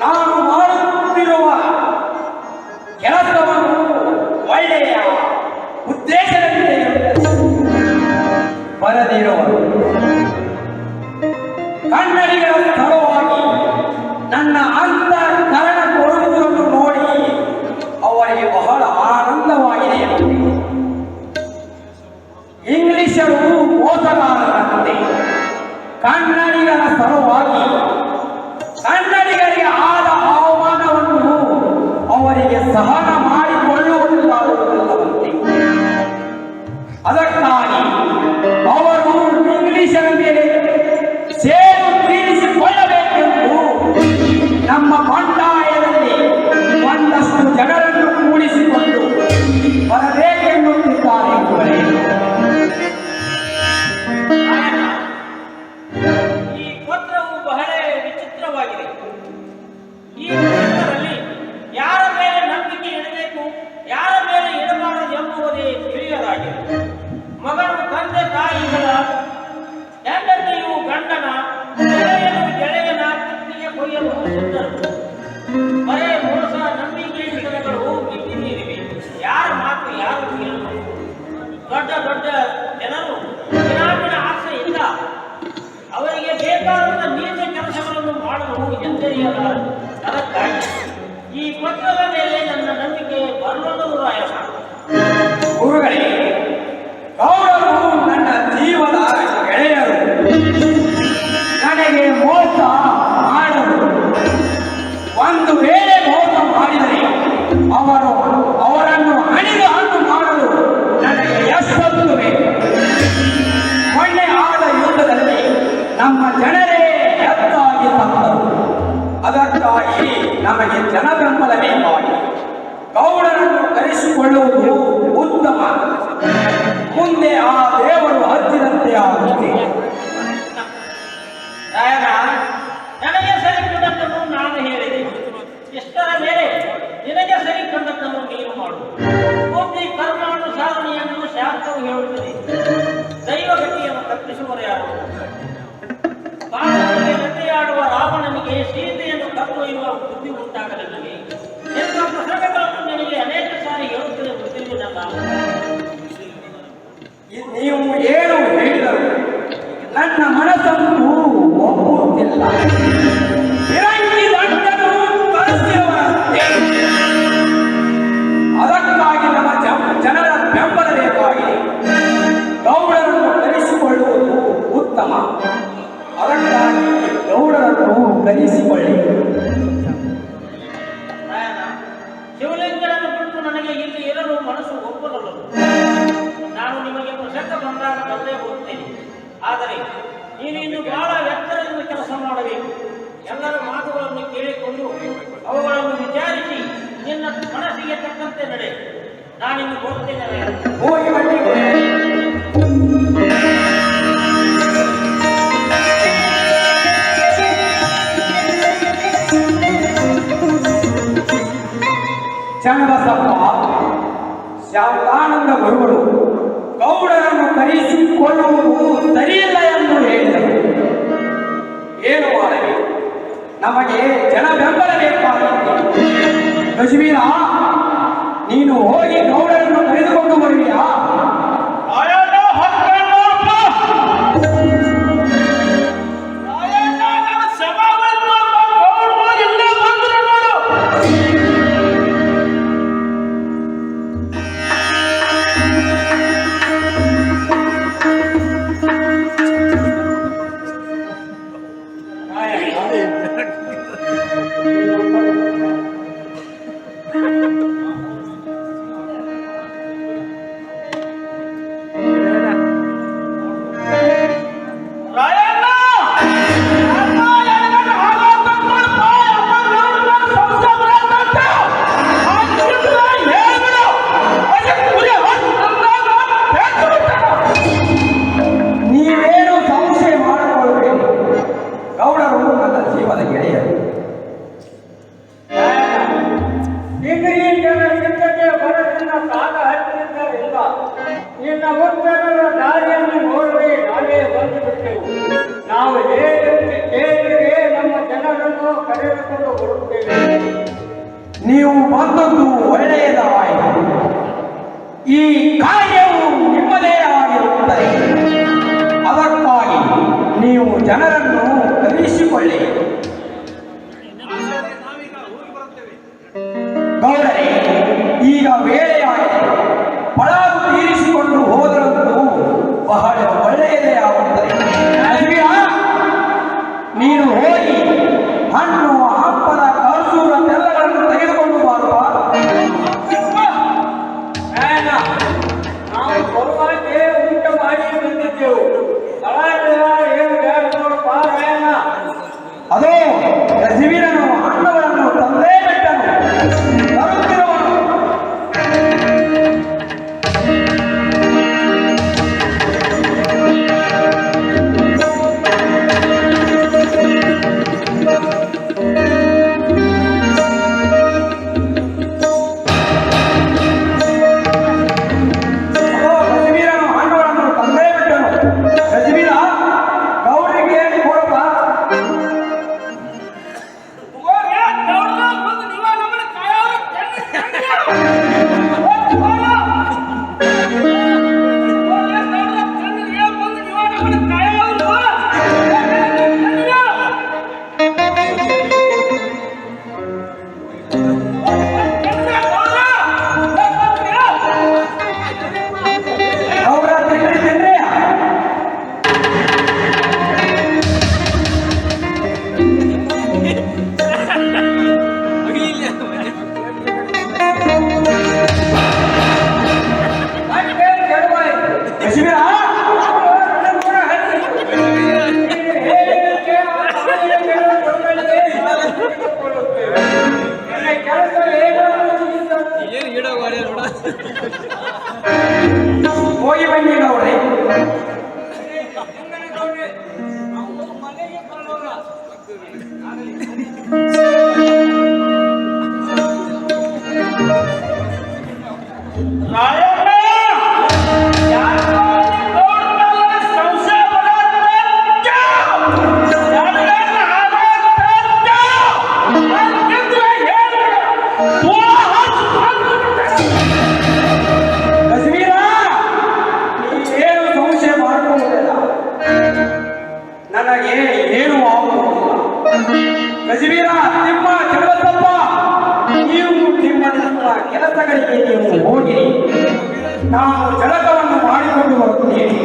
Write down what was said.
ನಾನು ಮಾಡುತ್ತಿರುವ ಕೆಲಸವನ್ನು ಒಳ್ಳೆಯ ಉದ್ದೇಶದಂತೆ ಬರೆದಿರುವರು. ಕನ್ನಡಿಗರ ಸಲುವಾಗಿ ನನ್ನ ಅಂತಃಕರಣ ಕೊಡುವುದನ್ನು ನೋಡಿ ಅವರಿಗೆ ಬಹಳ ಆನಂದವಾಗಿದೆ. ಇಂಗ್ಲಿಷರು ಮೋಸಗಾರರಂತೆ ಕನ್ನಡಿಗರ ಸಲುವಾಗಿ ಕನ್ನಡಿಗರಿಗೆ ಆದ ಅವಮಾನವನ್ನು ಅವರಿಗೆ ಸಹನ ಮಾಡಿಕೊಳ್ಳುವುದಿಲ್ಲವಂತೆ. ಅದಕ್ಕಾಗಿ ಅವರು ಇಂಗ್ಲಿಷರ ಮೇಲೆ ಸೇರು ತೀರಿಸಿಕೊಳ್ಳಬೇಕೆಂದು ನಮ್ಮ ಬಂಡಾಯದಲ್ಲಿ ಒಂದಷ್ಟು ಜನರನ್ನು ಕೂಡಿಸಿಕೊಂಡು ಬರಬೇಕೆನ್ನುತ್ತಿದ್ದಾರೆ. ಈ ಪತ್ರವು ಬಹಳ ವಿಚಿತ್ರವಾಗಿದೆ. ಈ ಪತ್ರದಲ್ಲಿ ಯಾರ ಮೇಲೆ ನಂಬಿಕೆ ಇಡಬೇಕು, ಯಾರ ಮೇಲೆ ಇಡಬಾರದು ಎಂಬುವುದೇ ತಿಳಿಯಲಾಗಿದೆ. ಮಗನು ತಂದೆ ತಾಯಿಗಳ, ಹೆಂಡತಿಯು ಗಂಡನ, ಗೆಳೆಯನು ಗೆಳೆಯನ ಕುತ್ತಿಗೆ ಕೊಯ್ಯಲು ಸಿದ್ಧರು. ಬರೇ ಮೋಸ, ನಂಬಿಕೆ ವಿಷಯಗಳು ಇಟ್ಟಿದ್ದೀರಿವೆ. ಯಾರ ಮಾತು ಯಾರು ಕೇಳಬೇಕು? ದೊಡ್ಡ ದೊಡ್ಡ ಜನರು ಗ್ರಾಮೀಣ ಆಸೆಯಿಂದ ಅವರಿಗೆ ಬೇಕಾದಂತ ನೀಚ ಕೆಲಸಗಳನ್ನು ಮಾಡಲು ಎಂದೆರಿಯಲಾರದು. ಅದಕ್ಕಾಗಿ ಈ ಪತ್ರದ ಮೇಲೆ ನನ್ನ ನಂಬಿಕೆ ಬರಲು ರಾಯಣ್ಣ. ಗುರುಗಳೇ, ಗೌರವರು ನನ್ನ ಜೀವದ ಗೆಳೆಯರು. ನನಗೆ ಮೋಸ ಮಾಡಲು, ಒಂದು ವೇಳೆ ಮೋಸ ಮಾಡಿದರೆ ಅವರನ್ನು ಹಣಿದು ಹಣ್ಣು ಮಾಡಲು ನನಗೆ ಎಷ್ಟೊತ್ತು ಬೇಕು. ಮೊನ್ನೆ ಆದ ಯುದ್ಧದಲ್ಲಿ ನಮ್ಮ ಜನರೇ ಹೆಚ್ಚಾಗಿ ಸತ್ತರು. ಅದಕ್ಕಾಗಿ ನಮಗೆ ಜನ ಬೆಂಬಲ ಬೇಕಾಗಿ ಗೌಡರನ್ನು ಕರೆಸಿಕೊಳ್ಳುವುದು ಉತ್ತಮ. ಮುಂದೆ ಆ ದೇವರು ಹತ್ತಿದಂತೆ ಆಗುತ್ತೆ. ನನಗೆ ಸರಿ ಕಂಡದ್ದನ್ನು ನಾನು ಹೇಳಿದೆ. ಎಷ್ಟರ ಮೇಲೆ ನಿನಗೆ ಸರಿ ಕಂಡದ್ದನ್ನು ನೀನು ಮಾಡು. ಬುದ್ಧಿ ಕರ್ಮಾನುಸಾರಣೆಯನ್ನು ಶಾಸ್ತ್ರವು ಹೇಳುತ್ತದೆ. ದೈವಗತಿಯನ್ನು ತಪ್ಪಿಸುವರು ಯಾರು? ಕಾಲದಲ್ಲಿ ನಟೆಯಾಡುವ ರಾವಣನಿಗೆ ಸೀತೆಯನ್ನು ಕತ್ತೊಯ್ಯುವ ಬುದ್ಧಿ ಉಂಟಾಗಲಿಲ್ಲವೇ? ಎಂಥ ಪ್ರಸಂಗಗಳನ್ನು ನಿನಗೆ ಅನೇಕ ಸಾರಿ ಹೇಳುತ್ತದೆ ಗೊತ್ತಿರುವುದಲ್ಲ. ನೀವು ಏನು ಹೇಳಿದರು ನನ್ನ ಮನಸ್ಸನ್ನು ಒಪ್ಪುತ್ತಿಲ್ಲ. ಫಿರಂಗಿ ದಂಡನು ಕಳಿಸಿರುವಂತೆ. ಅದಕ್ಕಾಗಿ ನಮ್ಮ ಜನರ ಬೆಂಬಲ ಬೇಕಾಗಿದೆ. ಗೌಡರನ್ನು ಕರೆಸಿಕೊಳ್ಳುವುದು ಉತ್ತಮ. ಅದಕ್ಕಾಗಿ ಗೌಡರನ್ನು ಕರೆಸಿಕೊಳ್ಳಿ. ಶಿವಲಿಂಗರನ್ನು ಬಿಟ್ಟು ನನಗೆ ಇಲ್ಲಿ ಇರಲು ಮನಸ್ಸು ಒಪ್ಪಲಲ್ಲ. ನಾನು ನಿಮಗೆ ಪ್ರಸಂಗ ಬಂದಾಗ ಬಂದೇ ಹೋಗ್ತೇನೆ. ಆದರೆ ನೀನು ಇನ್ನು ಬಹಳ ಎತ್ತರದಿಂದ ಕೆಲಸ ಮಾಡಬೇಕು. ಎಲ್ಲರ ಮಾತುಗಳನ್ನು ಕೇಳಿಕೊಂಡು ಅವುಗಳನ್ನು ವಿಚಾರಿಸಿ ನಿನ್ನ ಮನಸ್ಸಿಗೆ ತಕ್ಕಂತೆ ನಡೆ. ನಾನಿನ್ನು ಹೋಗ್ತೇನೆ. ಹೋಗಿ ಬನ್ನಿ. ಚನ್ನಬಸಪ್ಪ ಶಾಂತಾನಂದ ಗುರುಗಳು ಗೌಡರನ್ನು ಕರೆಸಿಕೊಳ್ಳುವುದು ಸರಿಯಿಲ್ಲ ಎಂದು ಹೇಳಿದರು. ಏನು ಮಾಡಬೇಕು? ನಮಗೆ ಜನ ಬೆಂಬಲ ಬೇಕಾಗಿತ್ತು. ಕಶ್ಮೀರ, ನೀನು ಹೋಗಿ ಗೌಡರನ್ನು ಕರೆದುಕೊಂಡು ಬರುವಿಯಾ? ನಿನ್ನ ಉತ್ತರದ ದಾರಿಯನ್ನು ನೋಡದೆ ನಾವೇ ಬಂದು ಬಿಟ್ಟೆವು. ನಾವು ಹೇಗೆ ನಮ್ಮ ಜನರನ್ನು ಕರೆದುಕೊಂಡು ಬರುತ್ತೇವೆ. ನೀವು ಬಂದದ್ದು ಒಳ್ಳೆಯದಾಯಿತು. ಈ ಕಾರ್ಯವು ನಿಮ್ಮದೇ ಆಗಿರುತ್ತದೆ. ಅದಕ್ಕಾಗಿ ನೀವು ಜನರನ್ನು ಕರೆಸಿಕೊಳ್ಳಿ. ಗೌಡರೇ, ಈಗ ವೇಳೆಯಾಗಿದೆ. ಪಳಾರು ತೀರಿಸಿಕೊಂಡು ಹೋದರಂತೂ ಬಹಳ ಒಳ್ಳೆಯದೇ ಆಗುತ್ತದೆ. ನೀನು ಹೋಗಿ ಹಣ್ಣು ಹಪ್ಪಳ ಕರ್ಸೂರ ಬೆಲ್ಲಗಳನ್ನು ತೆಗೆದುಕೊಂಡು ಬಾರುವ. ನಾವು ಬರುವಾಗೆ ಊಟ ಮಾಡಿ ಬಂದಿದ್ದೆವು. ಏನು ನೋಡಪ್ಪ ರಾಯಣ್ಣ. ಅದೋ ರಜವೀರನು ಹಣ್ಣುಗಳನ್ನು ತಂದೇ ಬಿಟ್ಟನು. ತರುತ್ತಿರುವನು. ಹೋಗಿ ಬನ್ನಿ ಗೌಡ್ರೆ. ನನಗೆ ಏನು ಆಗುವುದಿಲ್ಲ. ಗಜವೀರ, ನಿಮ್ಮ ಕೆಲಸಪ್ಪ, ನೀವು ನಿಮ್ಮ ಕೆಲಸಗಳಿಗೆ ನೀವು ಹೋಗಿ ನಾನು ಜಳಕವನ್ನು ಮಾಡಿಕೊಂಡು ಬರುತ್ತೇನೆ.